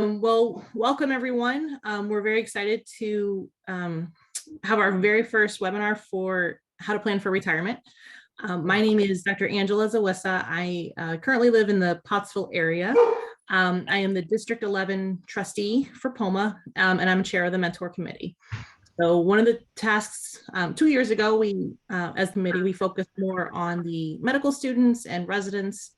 Well, welcome everyone. We're very excited to have our very first webinar for how to plan for retirement. My name is Dr. Angela Zawisza. I currently live in the Pottsville area. I am the District 11 trustee for POMA, and I'm chair of the mentor committee. So one of the tasks 2 years ago, we, as a committee, we focused more on the medical students and residents.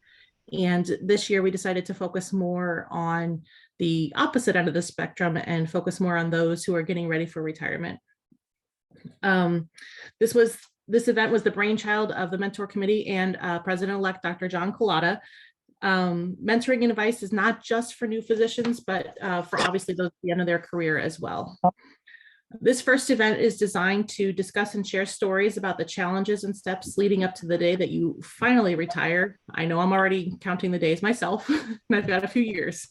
And this year we decided to focus more on the opposite end of the spectrum and focus more on those who are getting ready for retirement. This event was the brainchild of the mentor committee and President-elect Dr. John Collada. Mentoring and advice is not just for new physicians, but for obviously those at the end of their career as well. This first event is designed to discuss and share stories about the challenges and steps leading up to the day that you finally retire. I know I'm already counting the days myself, and I've got a few years.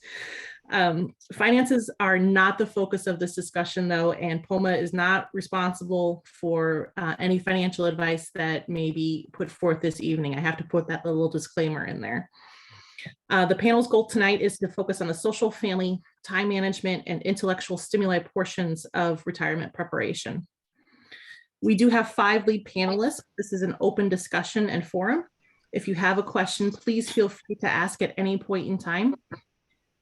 Finances are not the focus of this discussion though, and POMA is not responsible for any financial advice that may be put forth this evening. I have to put that little disclaimer in there. The panel's goal tonight is to focus on the social, family, time management, and intellectual stimuli portions of retirement preparation. We do have 5 lead panelists. This is an open discussion and forum. If you have a question, please feel free to ask at any point in time.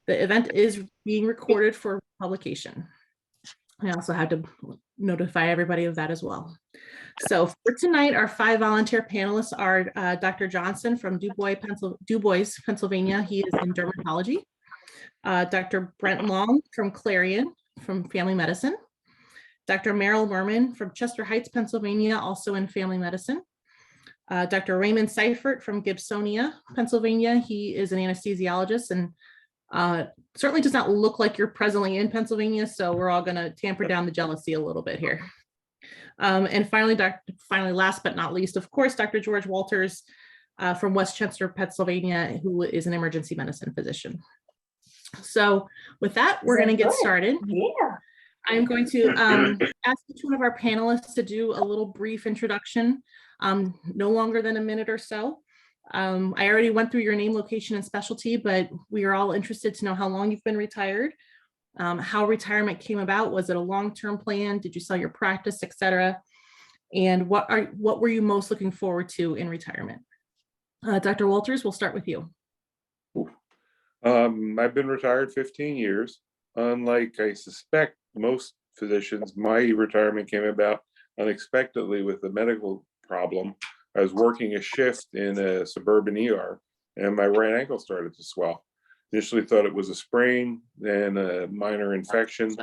The event is being recorded for publication. I also had to notify everybody of that as well. So for tonight, our 5 volunteer panelists are Dr. Johnson from DuBois, Pennsylvania. He is in dermatology. Dr. Brenton Long from Clarion from family medicine. Dr. Merrill Mirman from Chester Heights, Pennsylvania, also in family medicine. Dr. Raymond Seifert from Gibsonia, Pennsylvania. He is an anesthesiologist and certainly does not look like you're presently in Pennsylvania, so we're all going to tamper down the jealousy a little bit here. And finally, last but not least, of course, Dr. George Wolters from Westchester, Pennsylvania, who is an emergency medicine physician. So with that, we're going to get started. Yeah. I'm going to ask each one of our panelists to do a little brief introduction, no longer than a minute or so. I already went through your name, location, and specialty, but we are all interested to know how long you've been retired, how retirement came about. Was it a long-term plan? Did you sell your practice, et cetera? And what were you most looking forward to in retirement? Dr. Wolters, we'll start with you. I've been retired 15 years. Unlike I suspect most physicians, my retirement came about unexpectedly with a medical problem. I was working a shift in a suburban ER and my right ankle started to swell. Initially thought it was a sprain, then a minor infection.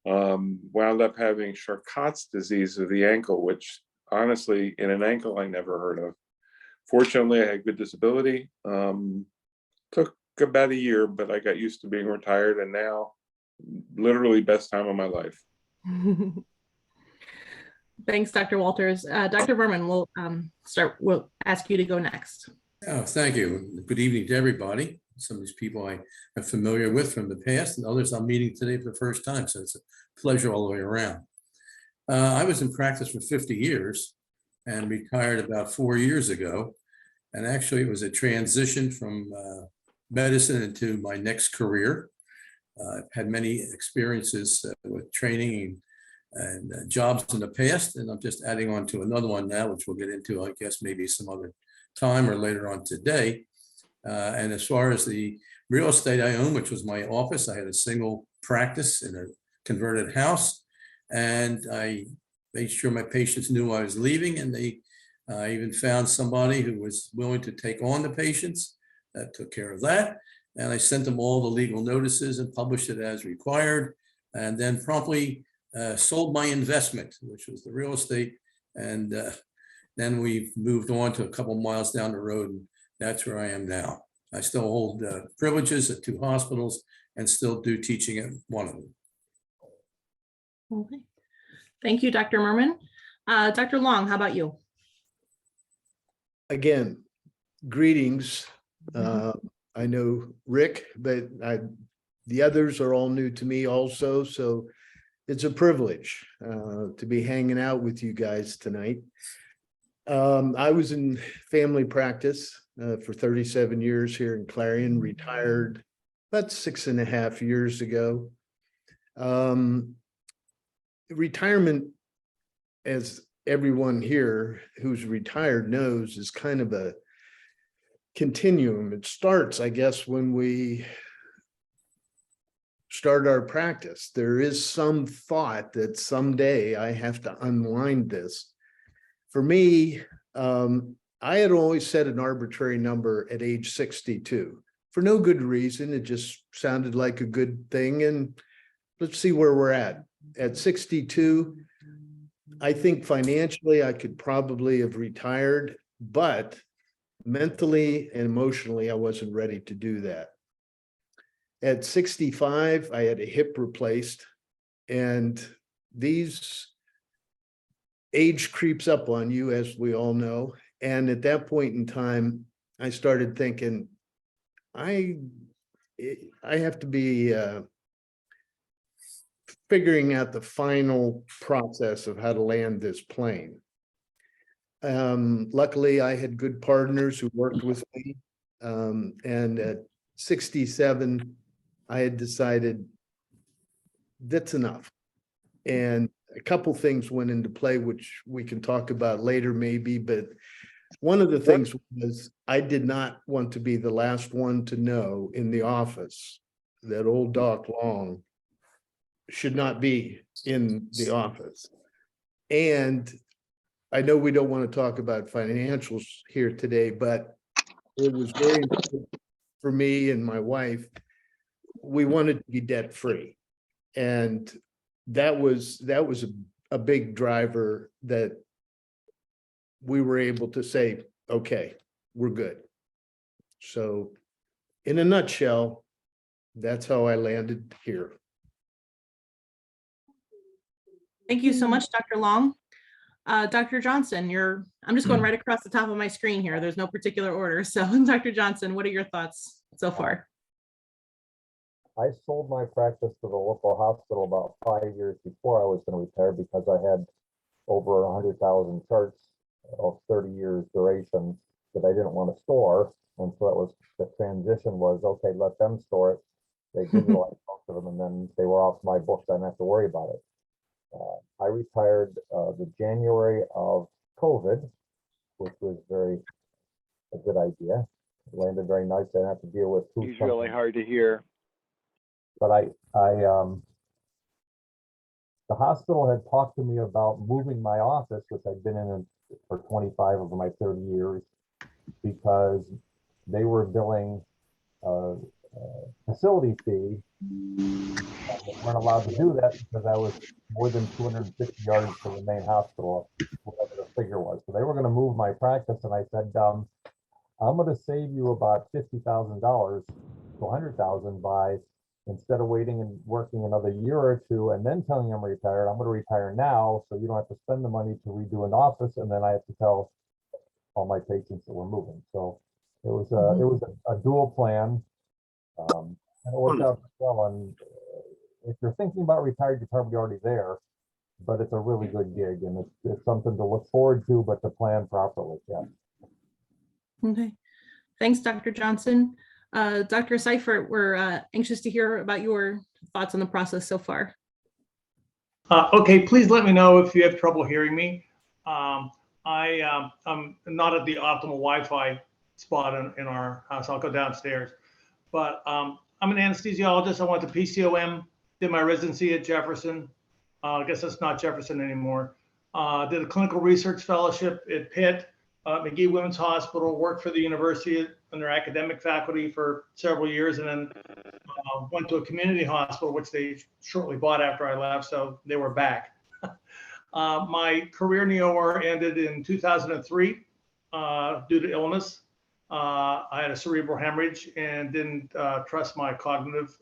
Wound up having Charcot's disease of the ankle, which honestly in an ankle I never heard of. Fortunately, I had good disability. Took about a year, but I got used to being retired and now literally best time of my life. Thanks, Dr. Wolters. Dr. Mirman, we'll ask you to go next. Oh, thank you. Good evening to everybody. Some of these people I am familiar with from the past and others I'm meeting today for the first time. So it's a pleasure all the way around. I was in practice for 50 years and retired about 4 years ago. And actually it was a transition from medicine into my next career. I've had many experiences with training and jobs in the past, and I'm just adding on to another one now, which we'll get into, I guess, maybe some other time or later on today. And as far as the real estate I own, which was my office, I had a single practice in a converted house, and I made sure my patients knew I was leaving, and I even found somebody who was willing to take on the patients. That took care of that. And I sent them all the legal notices and published it as required, and then promptly sold my investment, which was the real estate. And then we moved on to a couple miles down the road, and that's where I am now. I still hold privileges at 2 hospitals and still do teaching at one of them. Okay. Thank you, Dr. Mirman. Dr. Long, how about you? Again, greetings. I know Rick, but the others are all new to me also. So it's a privilege to be hanging out with you guys tonight. I was in family practice for 37 years here in Clarion, retired about 6.5 years ago. Retirement, as everyone here who's retired knows, is kind of a continuum. It starts, I guess, when we start our practice. There is some thought that someday I have to unwind this. For me, I had always set an arbitrary number at age 62 for no good reason. It just sounded like a good thing. And let's see where we're at. At 62, I think financially I could probably have retired, but mentally and emotionally, I wasn't ready to do that. At 65, I had a hip replaced, and these age creeps up on you, as we all know. And at that point in time, I started thinking, I have to be figuring out the final process of how to land this plane. Luckily, I had good partners who worked with me. And at 67, I had decided that's enough. And a couple things went into play, which we can talk about later maybe, but one of the things was I did not want to be the last one to know in the office that old Doc Long should not be in the office. And I know we don't want to talk about financials here today, but it was very important for me and my wife. We wanted to be debt free. And that was a big driver that we were able to say, okay, we're good. So in a nutshell, that's how I landed here. Thank you so much, Dr. Long. Dr. Johnson, I'm just going right across the top of my screen here. There's no particular order. So Dr. Johnson, what are your thoughts so far? I sold my practice to the local hospital about 5 years before I was going to retire because I had over 100,000 charts of 30 years duration that I didn't want to store. And so that was the transition was, okay, let them store it. They digitalized most of them, and then they were off my books. I didn't have to worry about it. I retired the January of COVID, which was a good idea. It landed very nice. I didn't have to deal with who's He's really hard to hear. But the hospital had talked to me about moving my office, which I'd been in for 25 of my 30 years, because they were billing a facility fee. They weren't allowed to do that because I was more than 250 yards from the main hospital, whatever the figure was. So they were going to move my practice, and I said, I'm going to save you about $50,000 to $100,000 by, instead of waiting and working another year or two and then telling you I'm retired, I'm going to retire now, so you don't have to spend the money to redo an office, and then I have to tell all my patients that we're moving. So it was a dual plan, and it worked out well. And if you're thinking about retired, you're probably already there, but it's a really good gig, and it's something to look forward to, but to plan properly. Yeah. Okay. Thanks, Dr. Johnson. Dr. Seifert, we're anxious to hear about your thoughts on the process so far. Okay, please let me know if you have trouble hearing me. I'm not at the optimal Wi-Fi spot in our house. I'll go downstairs. But I'm an anesthesiologist. I went to PCOM, did my residency at Jefferson. I guess that's not Jefferson anymore. Did a clinical research fellowship at Pitt, McGee Women's Hospital, worked for the university under academic faculty for several years, and then went to a community hospital, which they shortly bought after I left, so they were back. My career in the OR ended in 2003 due to illness. I had a cerebral hemorrhage and didn't trust my cognitive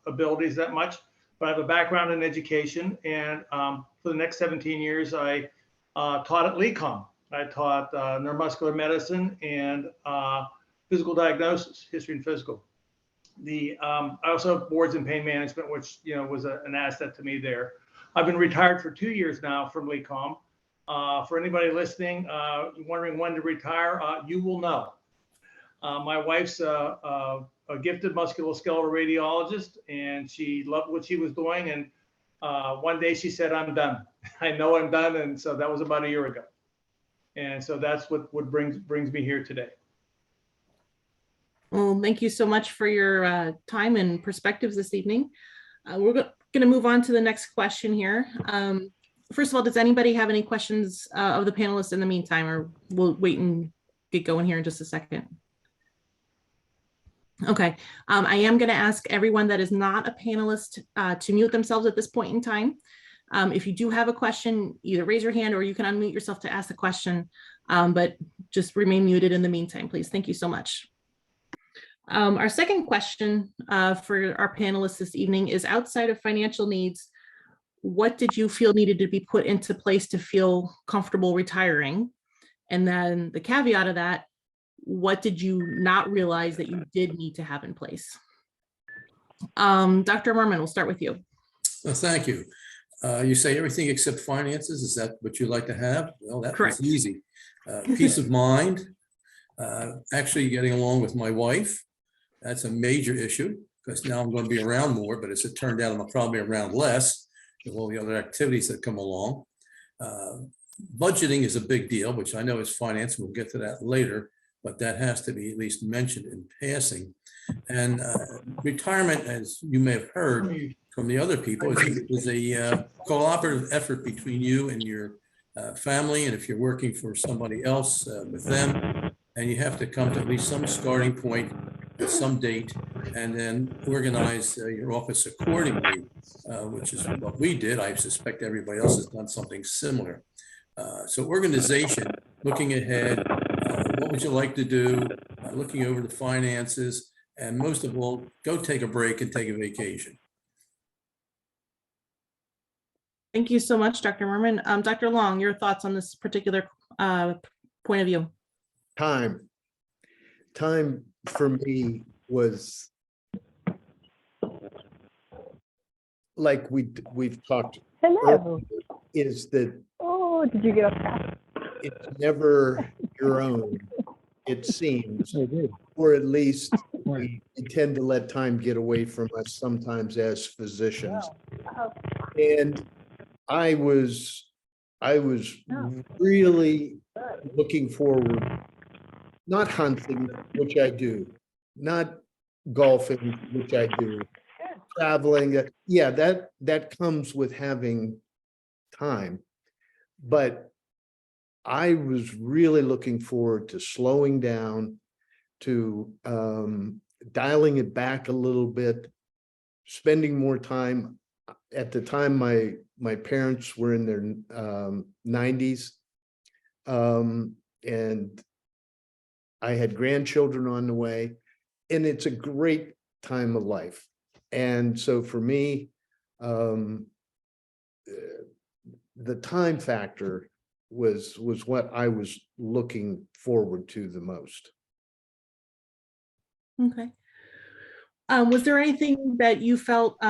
abilities that much, but I have a background in education, and for the next 17 years, I taught at LECOM. I taught neuromuscular medicine and physical diagnosis, history and physical. I also have boards in pain management, which was an asset to me there. I've been retired for 2 years now from LECOM. For anybody listening, wondering when to retire, you will know. My wife's a gifted musculoskeletal radiologist, and she loved what she was doing. And one day she said, "I'm done. I know I'm done." And so that was about a year ago. And so that's what brings me here today. Well, thank you so much for your time and perspectives this evening. We're going to move on to the next question here. First of all, does anybody have any questions of the panelists in the meantime, or we'll wait and get going here in just a second? Okay, I am going to ask everyone that is not a panelist to mute themselves at this point in time. If you do have a question, either raise your hand or you can unmute yourself to ask the question, but just remain muted in the meantime, please. Thank you so much. Our second question for our panelists this evening is, outside of financial needs, what did you feel needed to be put into place to feel comfortable retiring? And then the caveat of that, what did you not realize that you did need to have in place? Dr. Merman, we'll start with you. Well, thank you. You say everything except finances. Is that what you like to have? Well, that was easy. Peace of mind, actually getting along with my wife. That's a major issue, because now I'm going to be around more, but as it turned out, I'm probably around less with all the other activities that come along. Budgeting is a big deal, which I know is finance. We'll get to that later, but that has to be at least mentioned in passing. And retirement, as you may have heard from the other people, is a cooperative effort between you and your family. And if you're working for somebody else, with them, and you have to come to at least some starting point at some date, and then organize your office accordingly, which is what we did. I suspect everybody else has done something similar. So organization, looking ahead, what would you like to do, looking over the finances, and most of all, go take a break and take a vacation. Thank you so much, Dr. Merman. Dr. Long, your thoughts on this particular point of view? Time for me was, like we've talked Hello. is that Oh, did you get up fast? it's never your own, it seems, or at least we tend to let time get away from us sometimes as physicians. Oh, And I was really looking forward, not hunting, which I do, not golfing, which I do, traveling. Yeah, that comes with having time. But I was really looking forward to slowing down, to dialing it back a little bit, spending more time. At the time, my parents were in their 90s, and I had grandchildren on the way, and it's a great time of life. And so for me, the time factor was what I was looking forward to the most. Okay. Was there anything that you felt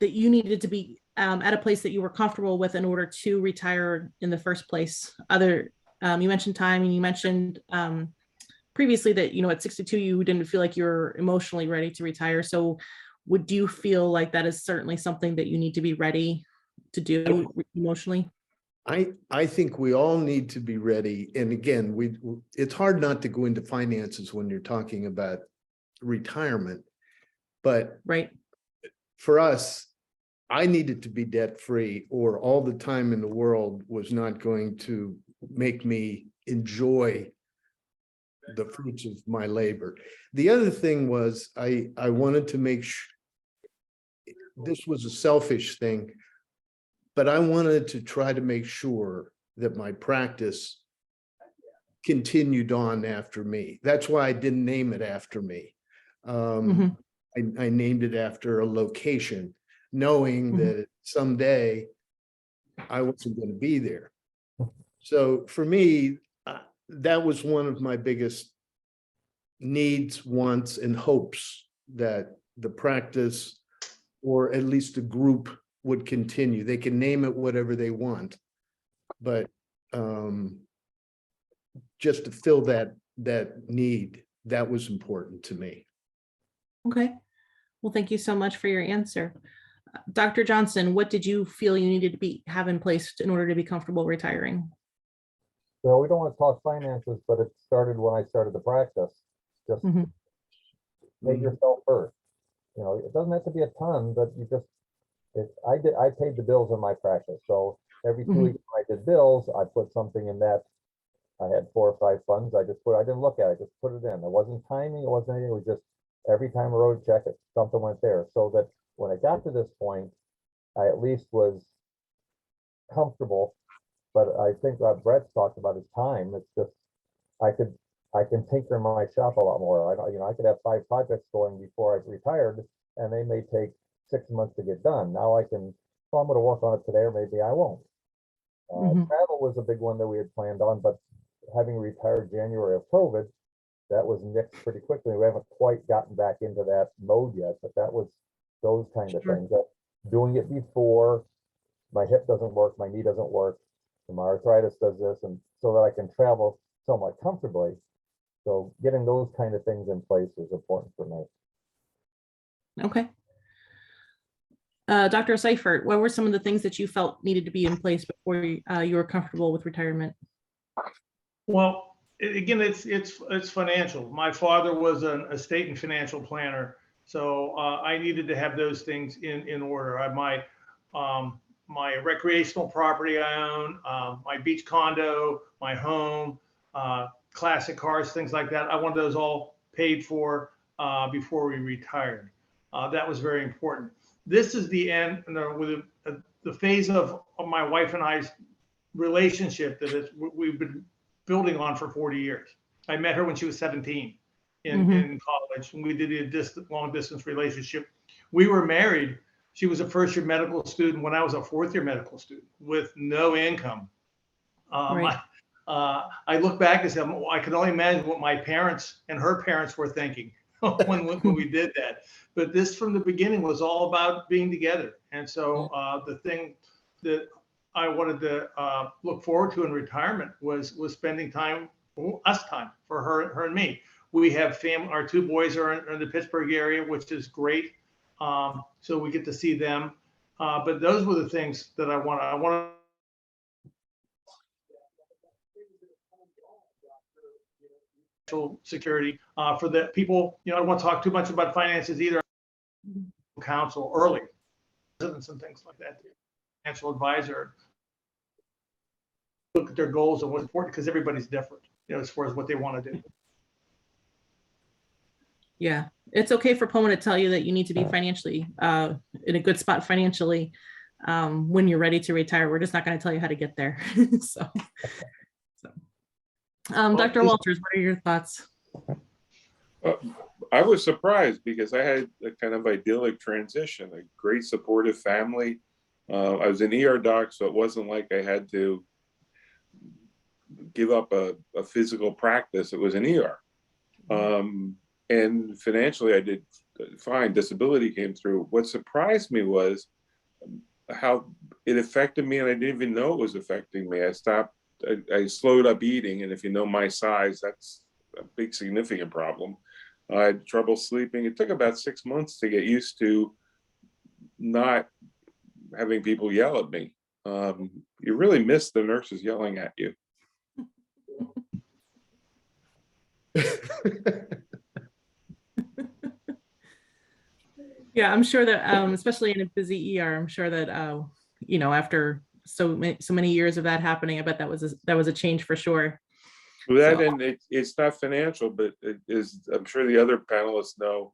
that you needed to be at a place that you were comfortable with in order to retire in the first place? You mentioned time, and you mentioned previously that, at 62, you didn't feel like you were emotionally ready to retire. So would you feel like that is certainly something that you need to be ready to do emotionally? I think we all need to be ready. And again, it's hard not to go into finances when you're talking about retirement, but right. For us, I needed to be debt-free, or all the time in the world was not going to make me enjoy the fruits of my labor. The other thing was I wanted to make sure, this was a selfish thing, but I wanted to try to make sure that my practice continued on after me. That's why I didn't name it after me. I named it after a location, knowing that someday I wasn't going to be there. So for me, that was one of my biggest needs, wants, and hopes, that the practice, or at least the group, would continue. They can name it whatever they want, but just to fill that need that was important to me. Okay. Well, thank you so much for your answer. Dr. Johnson, what did you feel you needed to have in place in order to be comfortable retiring? Well, we don't want to talk finances, but it started when I started the practice. Just Mhm. pay yourself first. You know, it doesn't have to be a ton, but you just, I paid the bills in my practice. So every 2 Mhm. weeks when I did bills, I put something in that. I had 4 or 5 funds. I didn't look at it, just put it in. It wasn't timing, it wasn't anything. It was just every time I wrote a check, something went there. So that when I got to this point, I at least was comfortable. But I think what Brett's talked about is time. It's just, I can tinker in my shop a lot more. I could have 5 projects going before I retired, and they may take 6 months to get done. Now I'm going to work on it today, or maybe I won't. Mhm. Travel was a big one that we had planned on, but having retired January of COVID, that was nixed pretty quickly. We haven't quite gotten back into that mode yet, but that was those kind of Sure. things. Doing it before my hip doesn't work, my knee doesn't work, and my arthritis does this, and so that I can travel somewhat comfortably. So getting those kind of things in place is important for me. Okay. Dr. Seifert, what were some of the things that you felt needed to be in place before you were comfortable with retirement? Well, again, it's financial. My father was an estate and financial planner, so I needed to have those things in order. My recreational property I own, my beach condo, my home, classic cars, things like that. I wanted those all paid for before we retired. That was very important. This is the end, with the phase of my wife and I's relationship that we've been building on for 40 years. I met her when she was 17 in college, and we did a long distance relationship. We were married. She was a first year medical student when I was a fourth year medical student with no income. Right. I look back and say, I can only imagine what my parents and her parents were thinking when we did that. But this from the beginning was all about being together. And so the thing that I wanted to look forward to in retirement was spending time for her and me. We have family. Our 2 boys are in the Pittsburgh area, which is great. So we get to see them. But those were the things that I want. I want security for the people. I don't want to talk too much about finances either. Counsel early, and some things like that. Financial advisor. Look at their goals and what's important, because everybody's different, as far as what they want to do. Yeah, it's okay for POMA to tell you that you need to be financially in a good spot financially when you're ready to retire. We're just not going to tell you how to get there. Dr. Wolters, what are your thoughts? I was surprised because I had a kind of idyllic transition, a great supportive family. I was an ER doc, so it wasn't like I had to give up a physical practice. It was an ER. And financially, I did fine. Disability came through. What surprised me was how it affected me, and I didn't even know it was affecting me. I slowed up eating, and if you know my size, that's a big, significant problem. I had trouble sleeping. It took about 6 months to get used to not having people yell at me. You really miss the nurses yelling at you. Yeah, I'm sure that especially in a busy ER, I'm sure that after so many years of that happening, I bet that was a change for sure. That, and it's not financial, but it is. I'm sure the other panelists know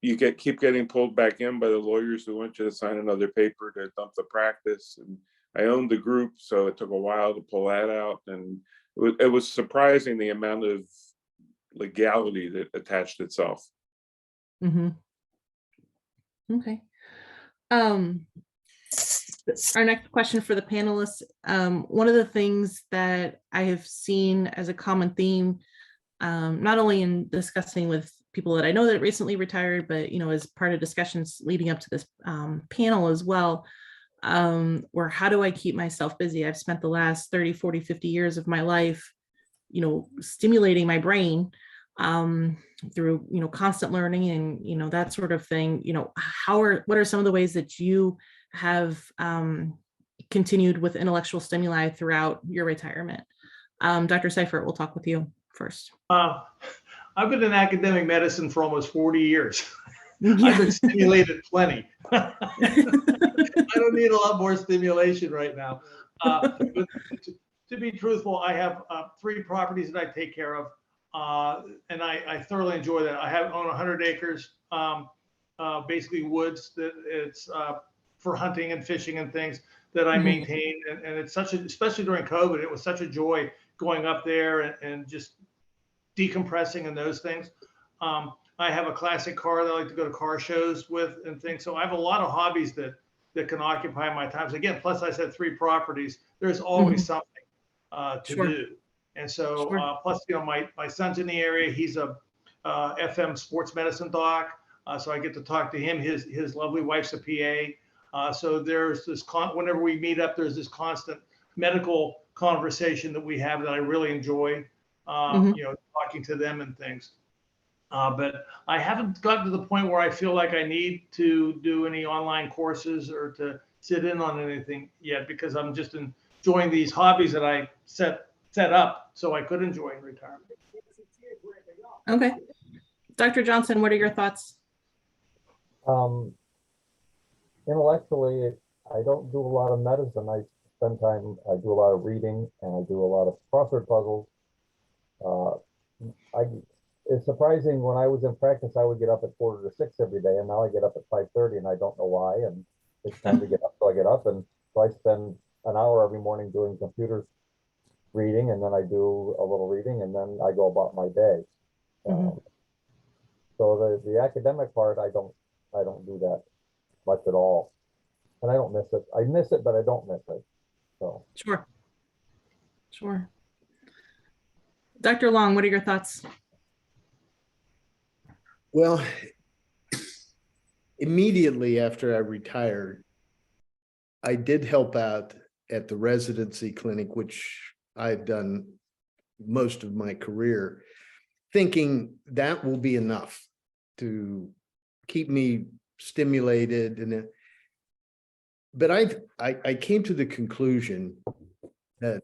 you keep getting pulled back in by the lawyers who want you to sign another paper to dump the practice. And I owned the group, so it took a while to pull that out, and it was surprising the amount of legality that attached itself. Okay. Our next question for the panelists. One of the things that I have seen as a common theme, not only in discussing with people that I know that recently retired, but as part of discussions leading up to this panel as well, where how do I keep myself busy? I've spent the last 30, 40, 50 years of my life, stimulating my brain through, constant learning and, that sort of thing, what are some of the ways that you have continued with intellectual stimuli throughout your retirement? Dr. Seifert, we'll talk with you first. I've been in academic medicine for almost 40 years. Yeah. I've been stimulated plenty. I don't need a lot more stimulation right now. But to be truthful, I have 3 properties that I take care of, and I thoroughly enjoy that. I own 100 acres, basically woods that it's for hunting and fishing and things that I maintain, and it's especially during COVID, it was such a joy going up there and just decompressing and those things. I have a classic car that I like to go to car shows with and things. So I have a lot of hobbies that can occupy my time. So again, plus I said 3 properties. There's always something to do. And so plus, my son's in the area. He's a FM sports medicine doc. So I get to talk to him. His lovely wife's a PA. So there's this whenever we meet up, there's this constant medical conversation that we have that I really enjoy. Talking to them and things. But I haven't gotten to the point where I feel like I need to do any online courses or to sit in on anything yet, because I'm just enjoying these hobbies that I set up so I could enjoy in retirement. Okay. Dr. Johnson, what are your thoughts? Intellectually, I don't do a lot of medicine. I do a lot of reading, and I do a lot of crossword puzzles. It's surprising, when I was in practice, I would get up at 5:45 every day, and now I get up at 5:30, and I don't know why. And it's time to get up, so I get up, and so I spend an hour every morning doing computer reading, and then I do a little reading, and then I go about my day. So the academic part, I don't do that much at all, and I don't miss it. I miss it, but I don't miss it. So Sure. Dr. Long, what are your thoughts? Well, immediately after I retired, I did help out at the residency clinic, which I've done most of my career, thinking that will be enough to keep me stimulated. But I came to the conclusion that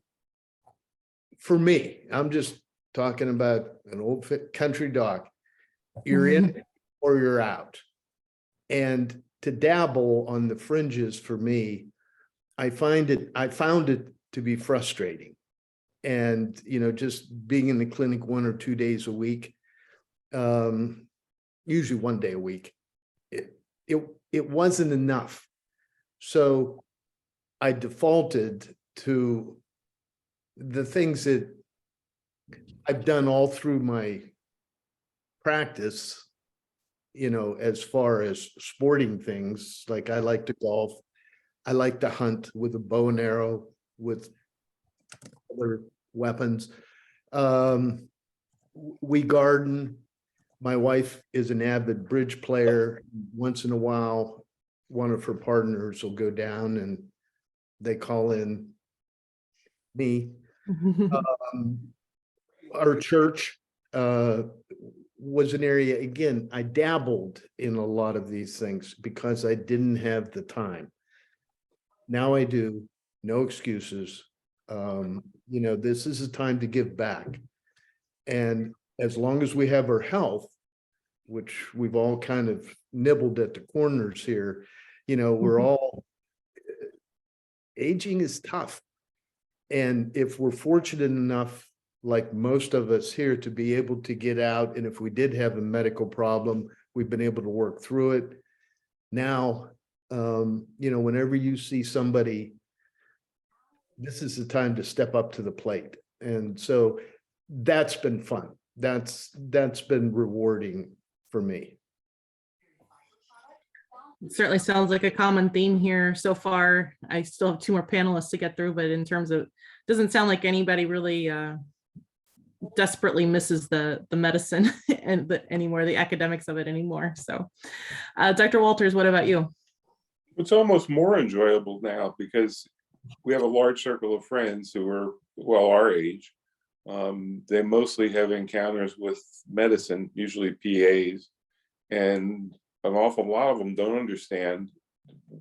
for me, I'm just talking about an old country doc, you're in or you're out. And to dabble on the fringes, for me, I found it to be frustrating. And, just being in the clinic 1 or 2 days a week, usually 1 day a week, it wasn't enough. So I defaulted to the things that I've done all through my practice, as far as sporting things. Like, I like to golf. I like to hunt with a bow and arrow, with other weapons. We garden. My wife is an avid bridge player. Once in a while, one of her partners will go down and they call in me. Our church was an area, again, I dabbled in a lot of these things because I didn't have the time. Now I do, no excuses. This is a time to give back. And as long as we have our health, which we've all kind of nibbled at the corners here, we're all, aging is tough. And if we're fortunate enough, like most of us here, to be able to get out, and if we did have a medical problem, we've been able to work through it. Now, whenever you see somebody, this is the time to step up to the plate. And so that's been fun. That's been rewarding for me. It certainly sounds like a common theme here so far. I still have 2 more panelists to get through, but in terms of, doesn't sound like anybody really desperately misses the medicine and anymore, the academics of it anymore. So Dr. Wolters, what about you? It's almost more enjoyable now because we have a large circle of friends who are, our age, They mostly have encounters with medicine, usually PAs, and an awful lot of them don't understand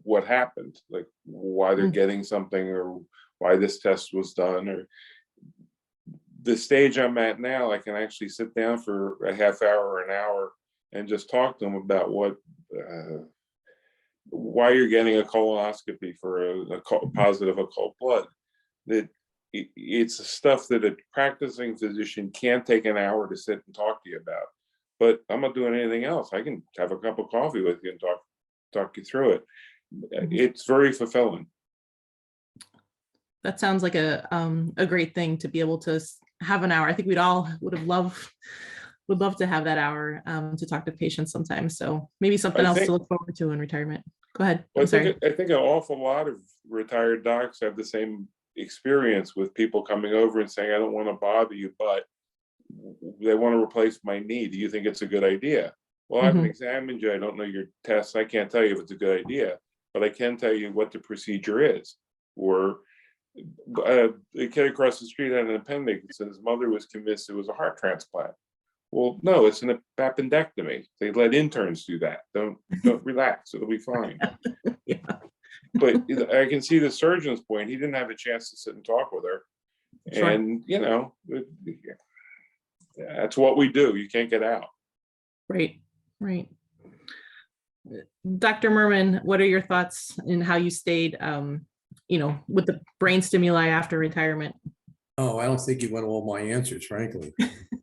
what happened, like why they're getting something or why this test was done. Or the stage I'm at now, I can actually sit down for a half hour or an hour and just talk to them about why you're getting a colonoscopy for a positive occult blood. That it's stuff that a practicing physician can't take an hour to sit and talk to you about. But I'm not doing anything else. I can have a cup of coffee with you and talk you through it. It's very fulfilling. That sounds like a great thing to be able to have an hour. I think we'd all would love to have that hour to talk to patients sometimes. So maybe something else to look forward to in retirement. Go ahead. I'm sorry. I think an awful lot of retired docs have the same experience with people coming over and saying, I don't want to bother you, but they want to replace my knee. Do you think it's a good idea? Well, I haven't examined you. I don't know your tests. I can't tell you if it's a good idea, but I can tell you what the procedure is. Or a kid across the street had an appendix and his mother was convinced it was a heart transplant. Well, no, it's an appendectomy. They let interns do that. Don't relax. It'll be fine. Yeah. But I can see the surgeon's point. He didn't have a chance to sit and talk with her. Sure. And, that's what we do. You can't get out. Right. Dr. Merman, what are your thoughts in how you stayed, with the brain stimuli after retirement? Oh, I don't think you want all my answers, frankly.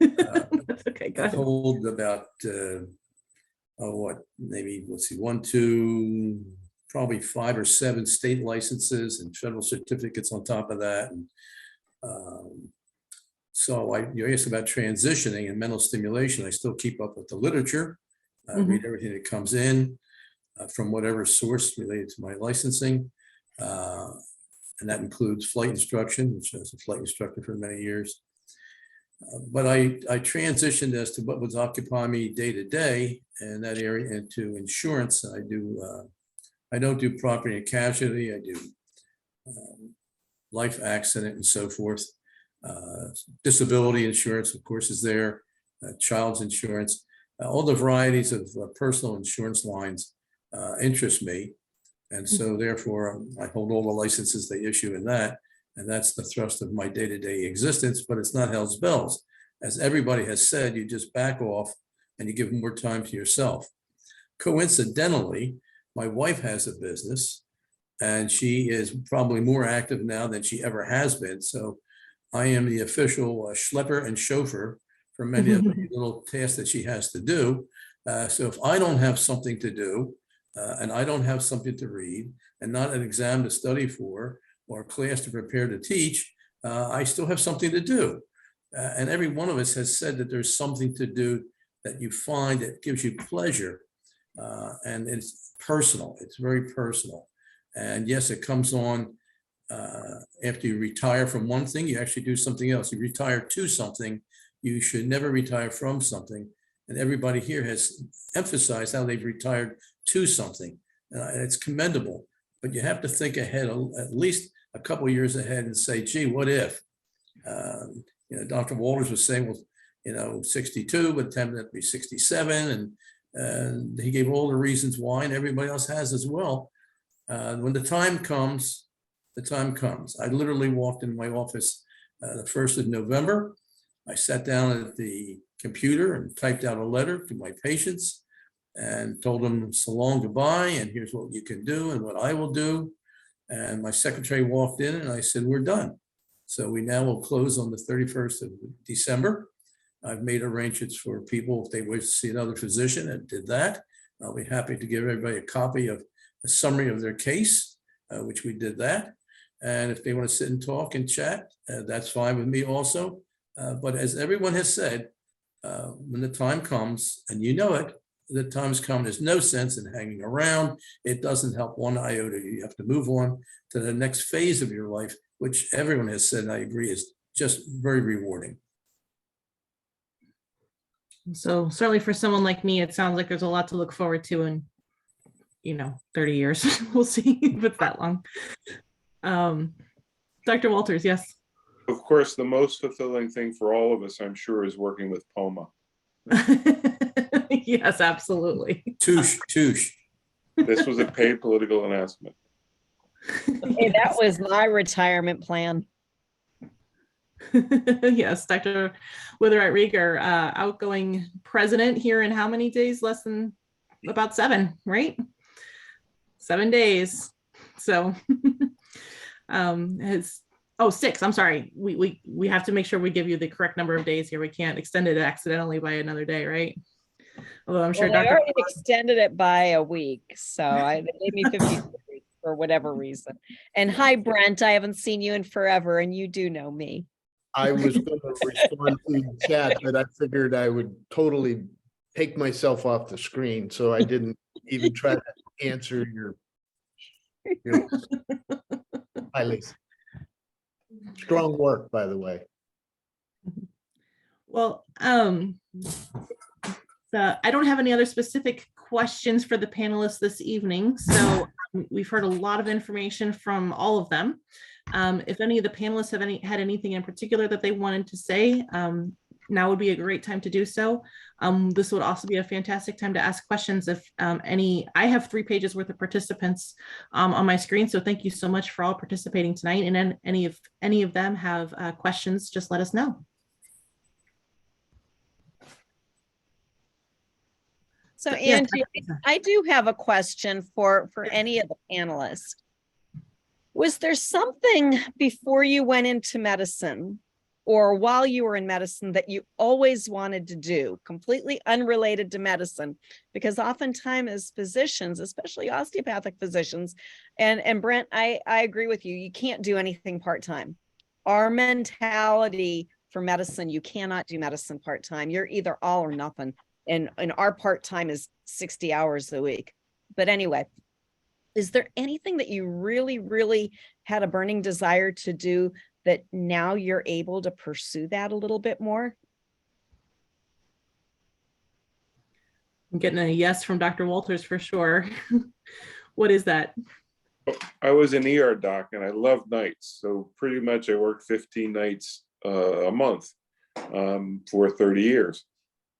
That's okay. Go I ahead. hold about, maybe, let's see, 1, 2, probably 5 or 7 state licenses and federal certificates on top of that. And so you asked about transitioning and mental stimulation. I still keep up with the literature. I read everything that comes in from whatever source related to my licensing. And that includes flight instruction, which I was a flight instructor for many years. But I transitioned as to what was occupying me day to day in that area into insurance. I don't do property and casualty. I do life accident and so forth. Disability insurance, of course, is there. Child's insurance, all the varieties of personal insurance lines interest me. And so therefore, I hold all the licenses they issue in that. And that's the thrust of my day-to-day existence, but it's not hell's bells. As everybody has said, you just back off and you give more time to yourself. Coincidentally, my wife has a business and she is probably more active now than she ever has been. So I am the official schlepper and chauffeur for many of the little tasks that she has to do. So if I don't have something to do and I don't have something to read and not an exam to study for, or a class to prepare to teach, I still have something to do. And every one of us has said that there's something to do that you find that gives you pleasure. And it's personal, it's very personal. And yes, it comes on after you retire from one thing, you actually do something else. You retire to something, you should never retire from something. And everybody here has emphasized how they've retired to something. And it's commendable. But you have to think ahead, at least a couple of years ahead, and say, gee, what if? Dr. Wolters was saying, 62, but tempted to be 67. And he gave all the reasons why, and everybody else has as well. When the time comes, the time comes. I literally walked in my office the 1st of November. I sat down at the computer and typed out a letter to my patients and told them so long, goodbye, and here's what you can do and what I will do. And my secretary walked in and I said, we're done. So we now will close on the 31st of December. I've made arrangements for people if they wish to see another physician and did that. I'll be happy to give everybody a copy of a summary of their case, which we did that. And if they want to sit and talk and chat, that's fine with me also. But as everyone has said, when the time comes, and you know it, the time's come, there's no sense in hanging around. It doesn't help one iota. You have to move on to the next phase of your life, which everyone has said, and I agree, is just very rewarding. So certainly for someone like me, it sounds like there's a lot to look forward to in, 30 years. We'll see if it's that long. Dr. Wolters, yes. Of course, the most fulfilling thing for all of us, I'm sure, is working with POMA. Yes, absolutely. Touche, touche. This was a paid political announcement. Hey, that was my retirement plan. Yes, Dr. Witherite Rieger, outgoing president here in how many days? Less than about 7, right? 7 days. So, 6. I'm sorry. We have to make sure we give you the correct number of days here. We can't extend it accidentally by another day, right? Although I'm sure Well, they Dr. already extended it by a week, so they gave me 50 for whatever reason. And hi, Brent, I haven't seen you in forever, and you do know me. I was going to respond to the chat, but I figured I would totally take myself off the screen, so I didn't even try to answer your Hi, Lisa. Strong work, by the way. Well, I don't have any other specific questions for the panelists this evening. So we've heard a lot of information from all of them. If any of the panelists have had anything in particular that they wanted to say, now would be a great time to do so. This would also be a fantastic time to ask questions if I have 3 pages worth of participants on my screen. So thank you so much for all participating tonight. And then any of them have questions, just let us know. So Yes, Angie, I do have a question for any of the panelists. Was there something before you went into medicine or while you were in medicine that you always wanted to do, completely unrelated to medicine? Because oftentimes as physicians, especially osteopathic physicians, and Brent, I agree with you, you can't do anything part-time. Our mentality for medicine, you cannot do medicine part-time. You're either all or nothing. And our part-time is 60 hours a week. But anyway, is there anything that you really, really had a burning desire to do that now you're able to pursue that a little bit more? I'm getting a yes from Dr. Wolters for sure. What is that? I was an ER doc and I loved nights. So pretty much I worked 15 nights a month for 30 years.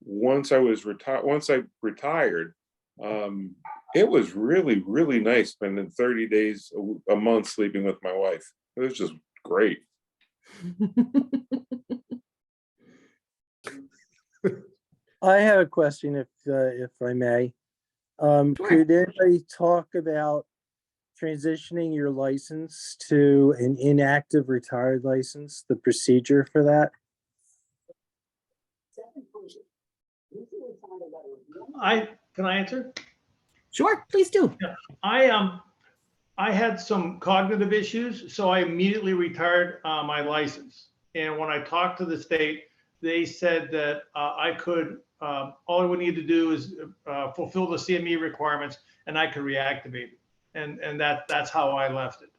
Once I retired, it was really, really nice spending 30 days a month sleeping with my wife. It was just great. I have a question, if I may. Sure. Could anybody talk about transitioning your license to an inactive retired license, the procedure for that? Can I answer? Sure, please do. I had some cognitive issues, so I immediately retired my license. And when I talked to the state, they said that I could, all I would need to do is fulfill the CME requirements and I could reactivate it. And that's how I left it.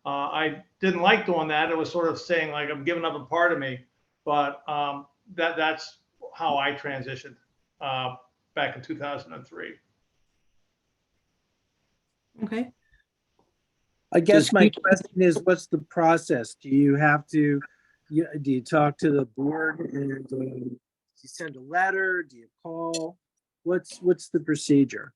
I didn't like doing that. It was sort of saying like I'm giving up a part of me, but that's how I transitioned back in 2003. Okay. I guess my question is, what's the process? Do you have to, do you talk to the board and do you send a letter? Do you call? What's the procedure?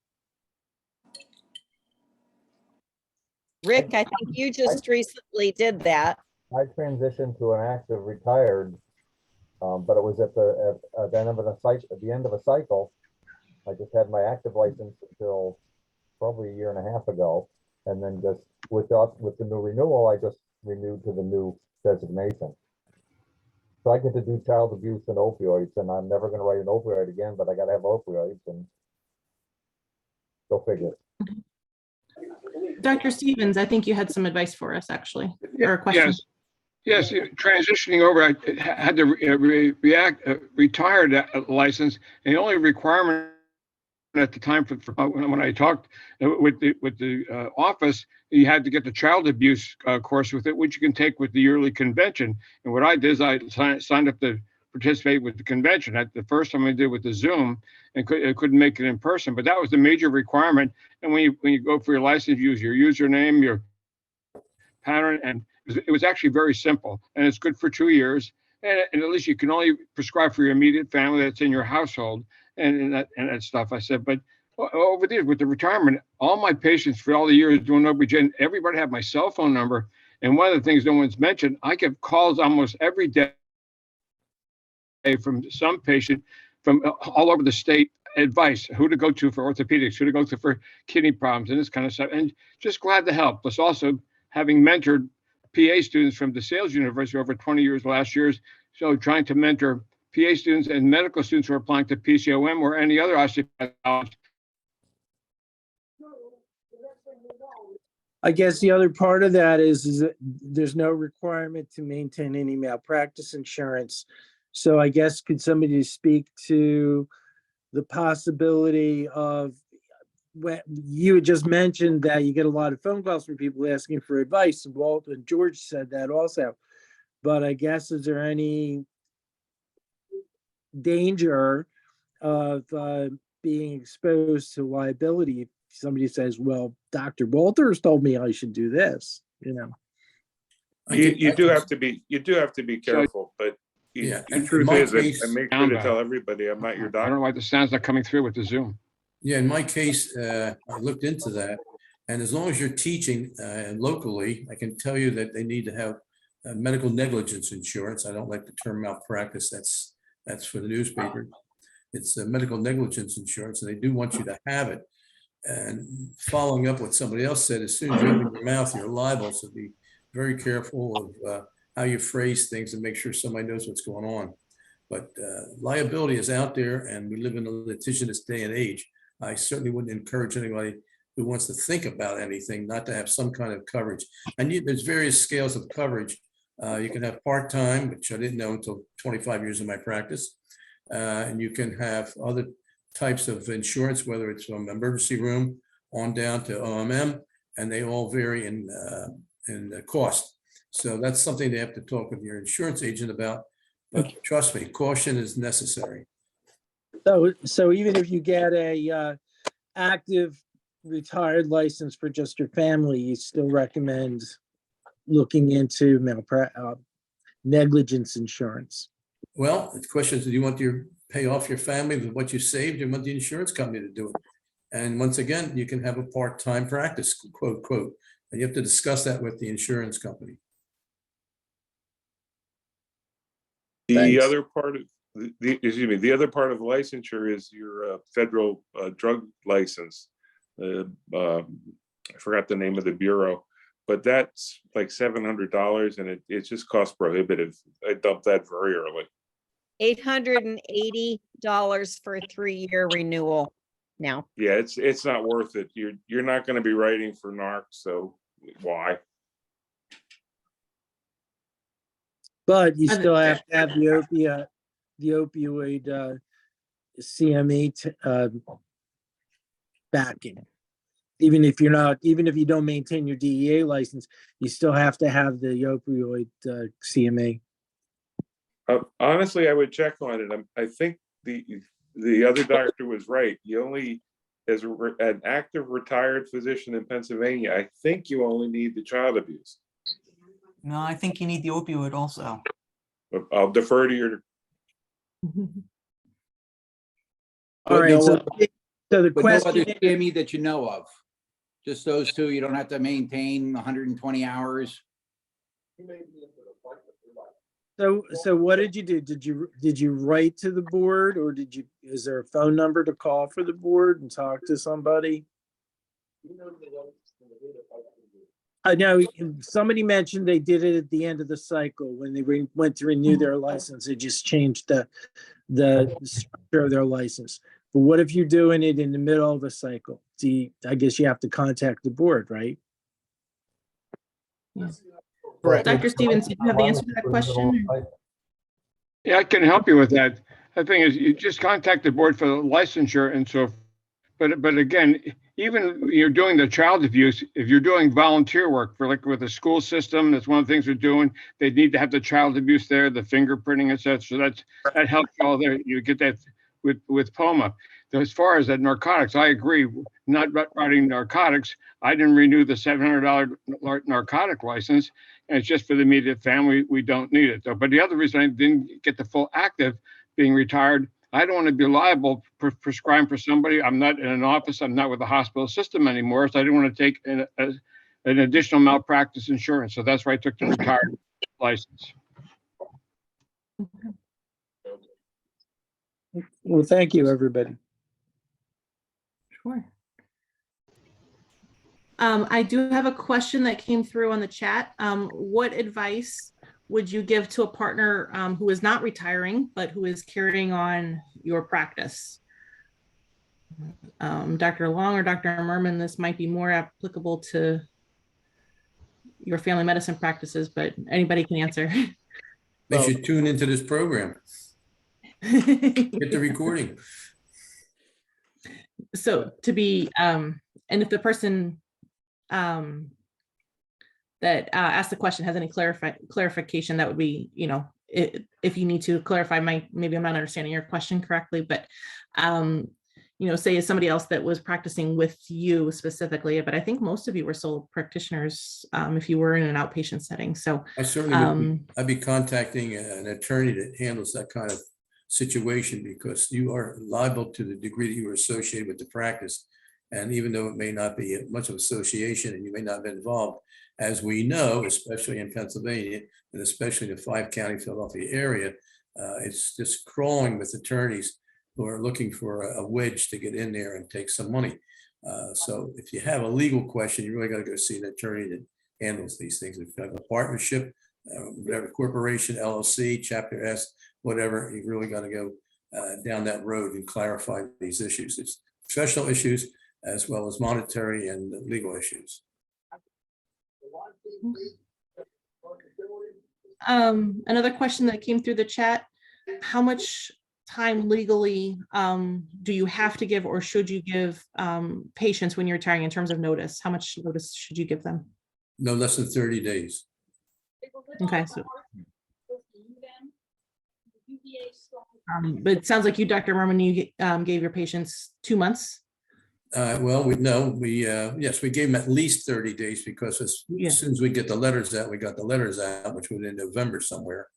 Rick, I think you just recently did that. I transitioned to an active retired, but it was at the end of a cycle. I just had my active license until probably a year and a half ago, and then just with the new renewal, I just renewed to the new designation. So I get to do child abuse and opioids, and I'm never going to write an opioid again, but I got to have opioids, and go figure. Dr. Stevens, I think you had some advice for us, actually, or a question. Yes, transitioning over, I had to retired license, and the only requirement at the time for when I talked with the office, you had to get the child abuse course with it, which you can take with the yearly convention. And what I did is I signed up to participate with the convention. The first time I did with the Zoom, and couldn't make it in person, but that was the major requirement. And when you go for your license, use your username, your pattern, and it was actually very simple, and it's good for 2 years. And at least you can only prescribe for your immediate family that's in your household and that stuff. I said, but over there with the retirement, all my patients for all the years doing OB-GYN, everybody had my cell phone number. And one of the things no one's mentioned, I get calls almost every day from some patient from all over the state, advice, who to go to for orthopedics, who to go to for kidney problems and this kind of stuff. And just glad to help. Plus also having mentored PA students from DeSales University over 20 years last year's. So trying to mentor PA students and medical students who are applying to PCOM or any other osteopathic. I guess the other part of that is that there's no requirement to maintain any malpractice insurance. So I guess could somebody speak to the possibility of, when you had just mentioned that you get a lot of phone calls from people asking for advice, and Walt and George said that also. But I guess, is there any danger of being exposed to liability if somebody says, well, Dr. Wolters told me I should do this, you know? You do have to be careful, but Yeah, the and truth in my is, case- I make sure to tell everybody I'm not your I don't know doctor. why the sound's not coming through with the Zoom. Yeah, in my case, I looked into that. And as long as you're teaching locally, I can tell you that they need to have medical negligence insurance. I don't like the term malpractice. That's for the newspaper. It's a medical negligence insurance, and they do want you to have it. And following up what somebody else said, as soon as you open your mouth, you're liable. So be very careful of how you phrase things and make sure somebody knows what's going on. But liability is out there, and we live in a litigious day and age. I certainly wouldn't encourage anybody who wants to think about anything not to have some kind of coverage. And there's various scales of coverage. You can have part-time, which I didn't know until 25 years of my practice. And you can have other types of insurance, whether it's from emergency room on down to OMM, and they all vary in cost. So that's something they have to talk with your insurance agent about. But trust me, caution is necessary. So even if you get a active retired license for just your family, you still recommend looking into negligence insurance? Well, the question is, do you want to pay off your family with what you saved, or you want the insurance company to do it? And once again, you can have a part-time practice, quote, quote, and you have to discuss that with the insurance company. The Thanks. other part of the other part of licensure is your federal drug license. I forgot the name of the bureau, but that's like $700, and it just costs prohibitive. I dumped that very early. $880 for a 3-year renewal now. Yeah, it's not worth it. You're not going to be writing for NARC, so why? But you still have to have the opioid CME backing. Even if you don't maintain your DEA license, you still have to have the opioid CME. Honestly, I would check on it. I think the other doctor was right. You only, as an active retired physician in Pennsylvania, I think you only need the child abuse. No, I think you need the opioid also. But I'll defer to your. All right, so the But no other question, CME that you know of, just those two. You don't have to maintain 120 hours. so what did you do? Did you write to the board, or is there a phone number to call for the board and talk to somebody? I know somebody mentioned they did it at the end of the cycle when they went to renew their license. They just changed the structure of their license. But what if you're doing it in the middle of the cycle? I guess you have to contact the board, right? Correct. Dr. Stevens, did you have the answer to that question? Yeah, I can help you with that. The thing is, you just contact the board for the licensure and so, but again, even you're doing the child abuse, if you're doing volunteer work for like with the school system, that's one of the things we're doing. They need to have the child abuse there, the fingerprinting and such. So that helps all there. You get that with POMA. As far as the narcotics, I agree. Not writing narcotics, I didn't renew the $700 narcotic license and it's just for the immediate family, we don't need it. But the other reason I didn't get the full active being retired, I don't want to be liable for prescribing for somebody. I'm not in an office. I'm not with the hospital system anymore. So I didn't want to take an additional malpractice insurance. So that's why I took the retired license. Well, thank you, everybody. Sure. I do have a question that came through on the chat. What advice would you give to a partner who is not retiring, but who is carrying on your practice? Dr. Long or Dr. Merman, this might be more applicable to your family medicine practices, but anybody can answer. They should tune into this program. Get the recording. So to be, and if the person that asked the question has any clarification, that would be, you know, if you need to clarify maybe I'm not understanding your question correctly, but you know, say somebody else that was practicing with you specifically, but I think most of you were sole practitioners if you were in an outpatient setting. So I certainly I'd be contacting an attorney that handles that kind of situation, because you are liable to the degree that you are associated with the practice. And even though it may not be much of association and you may not have been involved, as we know, especially in Pennsylvania and especially the 5-county Philadelphia area, it's just crawling with attorneys who are looking for a wedge to get in there and take some money. So if you have a legal question, you really got to go see an attorney that handles these things. If you have a partnership, whatever, corporation, LLC, Chapter S, whatever, you really got to go down that road and clarify these issues. It's professional issues as well as monetary and legal issues. Another question that came through the chat: how much time legally do you have to give, or should you give patients when you're retiring in terms of notice? How much notice should you give them? No less than 30 days. Okay, so but it sounds like you, Dr. Merman, you gave your patients 2 months. Well, yes, we gave them at least 30 days, because as soon as we get the letters out, we got the letters out, which was in November somewhere.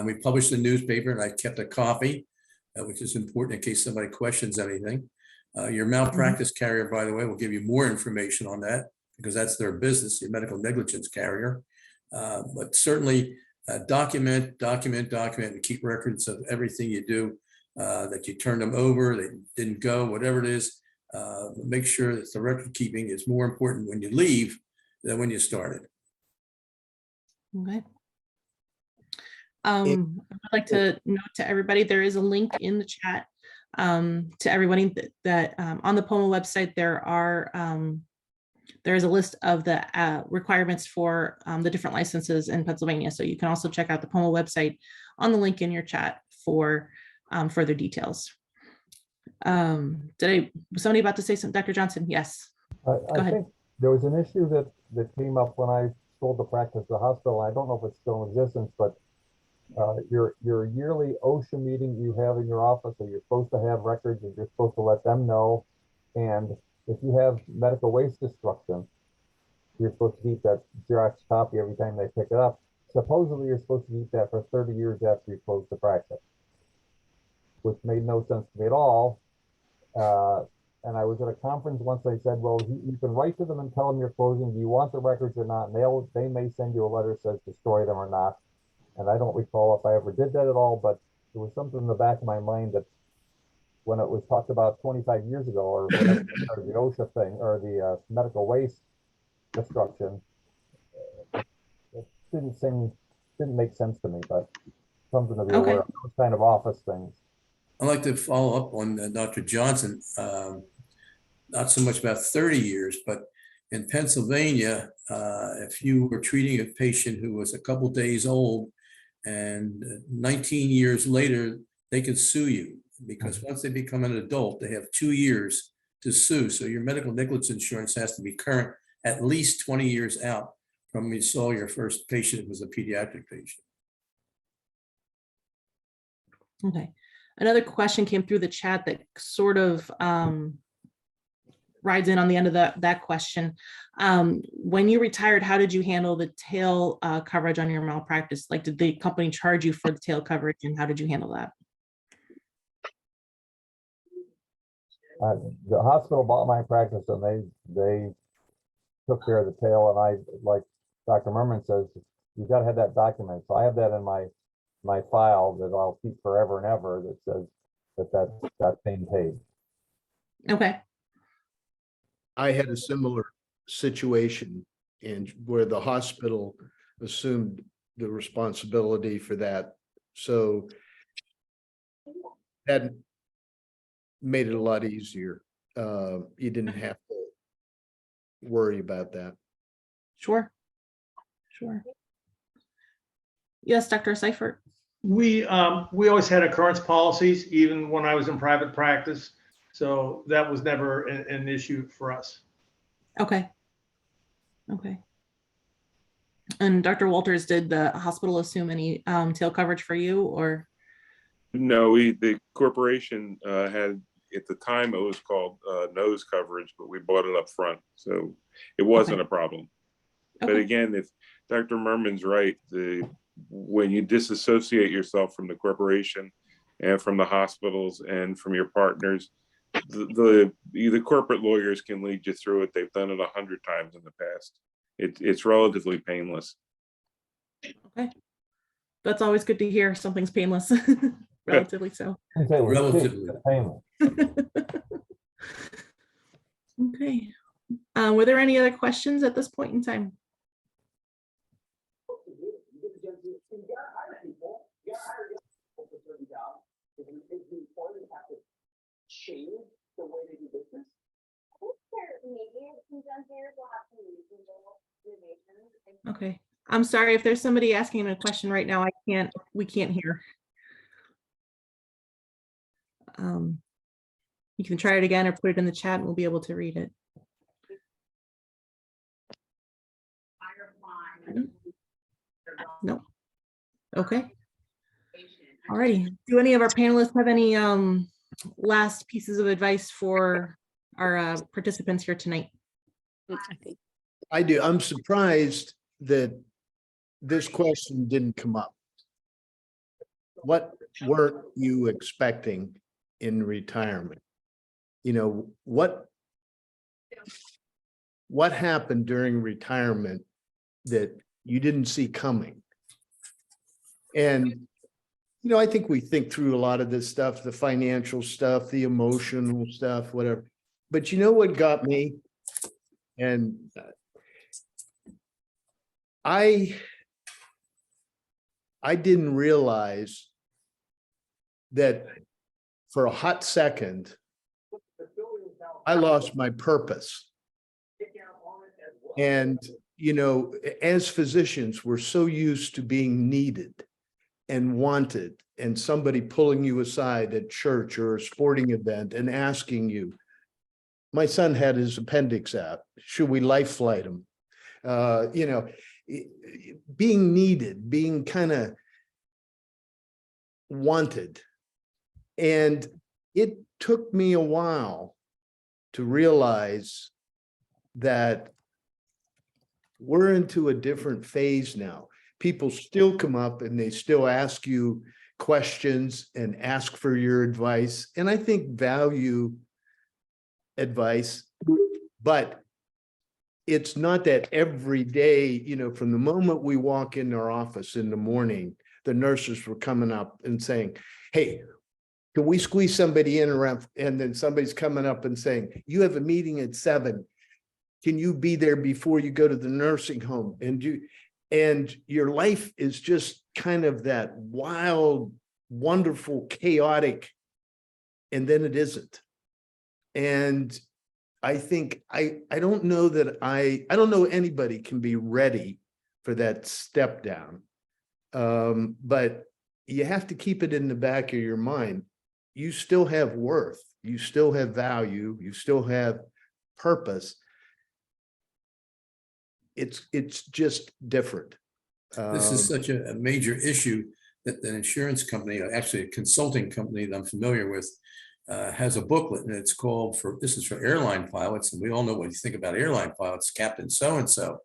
We published the newspaper, and I kept a copy, which is important in case somebody questions anything. Your malpractice carrier, by the way, will give you more information on that, because that's their business, your medical negligence carrier. But certainly document, and keep records of everything you do, that you turned them over, they didn't go, whatever it is. Make sure that the record keeping is more important when you leave than when you started. Okay. I'd like to note to everybody, there is a link in the chat to everybody that on the POMA website, there is a list of the requirements for the different licenses in Pennsylvania. So you can also check out the POMA website on the link in your chat for further details. Was somebody about to say something? Dr. Johnson? Yes. Go ahead. Think there was an issue that came up when I sold the practice to the hospital. I don't know if it's still in existence, but your yearly OSHA meeting you have in your office, so you're supposed to have records and you're supposed to let them know. And if you have medical waste destruction, you're supposed to keep that Xerox copy every time they pick it up. Supposedly you're supposed to keep that for 30 years after you close the practice, which made no sense to me at all. And I was at a conference once. They said, well, you can write to them and tell them you're closing. Do you want the records or not? And they may send you a letter that says destroy them or not. And I don't recall if I ever did that at all, but there was something in the back of my mind that when it was talked about 25 years ago, or whatever, or the OSHA thing, or the medical waste destruction, it didn't make sense to me, but something to be aware of, those kind of office things. I'd like to follow up on Dr. Johnson, not so much about 30 years, but in Pennsylvania, if you were treating a patient who was a couple days old and 19 years later, they could sue you, because once they become an adult, they have 2 years to sue. So your medical negligence insurance has to be current at least 20 years out from when you saw your first patient who was a pediatric patient. Okay. Another question came through the chat that sort of rides in on the end of that question. When you retired, how did you handle the tail coverage on your malpractice? Like, did the company charge you for the tail coverage, and how did you handle that? The hospital bought my practice and they took care of the tail, and I, like Dr. Merman says, you've got to have that document. So I have that in my file that I'll keep forever and ever that says that's being paid. Okay. I had a similar situation where the hospital assumed the responsibility for that. So that made it a lot easier. You didn't have to worry about that. Sure. Yes, Dr. Seifert. We always had occurrence policies, even when I was in private practice. So that was never an issue for us. Okay. And Dr. Wolters, did the hospital assume any tail coverage for you, or? No, the corporation had, at the time it was called nose coverage, but we bought it up front, so it wasn't a problem. But again, if Dr. Merman's right, when you disassociate yourself from the corporation and from the hospitals and from your partners, the corporate lawyers can lead you through it. They've done it 100 times in the past. It's relatively painless. Okay, that's always good to hear. Something's painless. Relatively so. Relatively painless. Okay. Were there any other questions at this point in time? Okay, I'm sorry if there's somebody asking a question right now. We can't hear. You can try it again or put it in the chat and we'll be able to read it. No. Okay. Alrighty. Do any of our panelists have any last pieces of advice for our participants here tonight? I do. I'm surprised that this question didn't come up. What were you expecting in retirement? You know, what happened during retirement that you didn't see coming? And, you know, I think we think through a lot of this stuff, the financial stuff, the emotional stuff, whatever. But you know what got me? And I didn't realize that for a hot second, I lost my purpose. And, you know, as physicians, we're so used to being needed and wanted, and somebody pulling you aside at church or a sporting event and asking you, my son had his appendix out, should we life flight him? You know, being needed, being kind of wanted. And it took me a while to realize that we're into a different phase now. People still come up and they still ask you questions and ask for your advice. And I think value advice, but it's not that every day, you know, from the moment we walk in our office in the morning, the nurses were coming up and saying, hey, can we squeeze somebody in around? And then somebody's coming up and saying, you have a meeting at 7. Can you be there before you go to the nursing home? And your life is just kind of that wild, wonderful, chaotic, and then it isn't. And I think I don't know that I don't know anybody can be ready for that step down. But you have to keep it in the back of your mind. You still have worth, you still have value, you still have purpose. It's just different. This is such a major issue that an insurance company, actually a consulting company that I'm familiar with, has a booklet, and it's called this is for airline pilots, and we all know what you think about airline pilots, Captain so-and-so.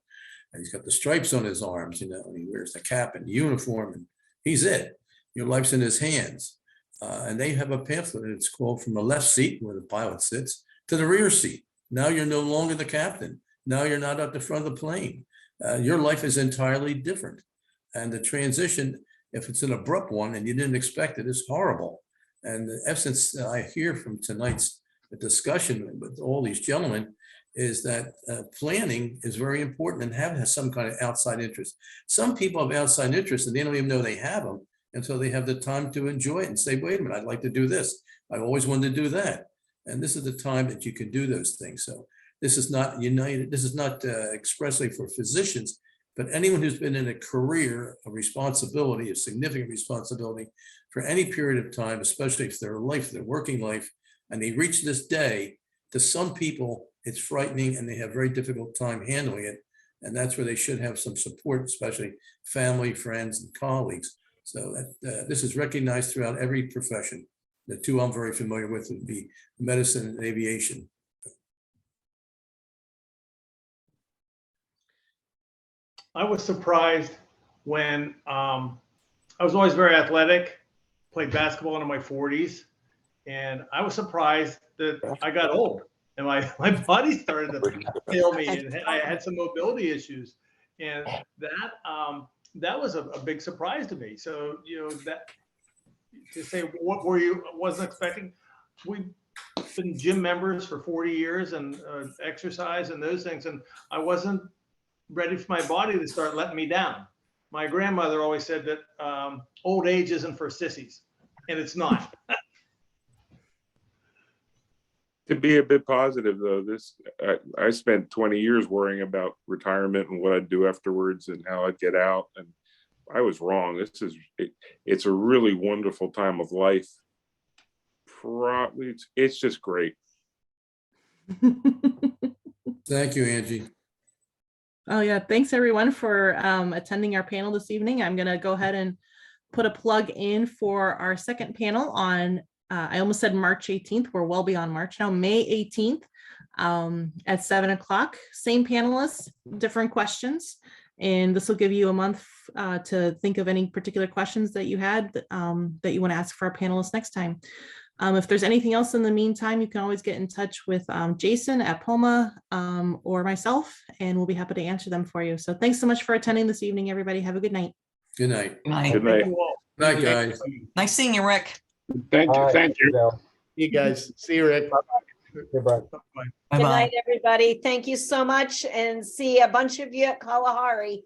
And he's got the stripes on his arms, and he wears the cap and the uniform, and he's it. Your life's in his hands. And they have a pamphlet, and it's called From the Left Seat, where the pilot sits, to the rear seat. Now you're no longer the captain. Now you're not at the front of the plane. Your life is entirely different. And the transition, if it's an abrupt one and you didn't expect it, is horrible. And the essence I hear from tonight's discussion with all these gentlemen is that planning is very important and has some kind of outside interest. Some people have outside interest and they don't even know they have them until they have the time to enjoy it and say, wait a minute, I'd like to do this. I've always wanted to do that. And this is the time that you can do those things. So this is not united. This is not expressly for physicians, but anyone who's been in a career of responsibility, a significant responsibility for any period of time, especially if their life, their working life, and they reach this day, to some people, it's frightening and they have very difficult time handling it. And that's where they should have some support, especially family, friends, and colleagues. So that this is recognized throughout every profession. The two I'm very familiar with would be medicine and aviation. I was surprised when I was always very athletic, played basketball into my 40s, and I was surprised that I got old and my body started to fail me, and I had some mobility issues, and that was a big surprise to me. So that to say what were you wasn't expecting. We've been gym members for 40 years and exercise and those things, and I wasn't ready for my body to start letting me down. My grandmother always said that old age isn't for sissies, and it's not. To be a bit positive though, I spent 20 years worrying about retirement and what I'd do afterwards and how I'd get out, and I was wrong. It's a really wonderful time of life. Probably it's just great. Thank you, Angie. Oh yeah, thanks everyone for attending our panel this evening. I'm gonna go ahead and put a plug in for our second panel on, I almost said March 18th, we're well beyond March now, May 18th at 7 o'clock. Same panelists, different questions. And this will give you a month to think of any particular questions that you had that you want to ask for our panelists next time. If there's anything else in the meantime, you can always get in touch with Jason at POMA or myself, and we'll be happy to answer them for you. So thanks so much for attending this evening, everybody. Have a good night. Good night. Good night. Good night. Thank you all. Night, guys. Nice seeing you, Rick. Thank you, All right, thank you. Bill. You guys, see you, Rick. Goodbye. Bye. Good Bye-bye. night, everybody. Thank you so much, and see a bunch of you at Kalahari.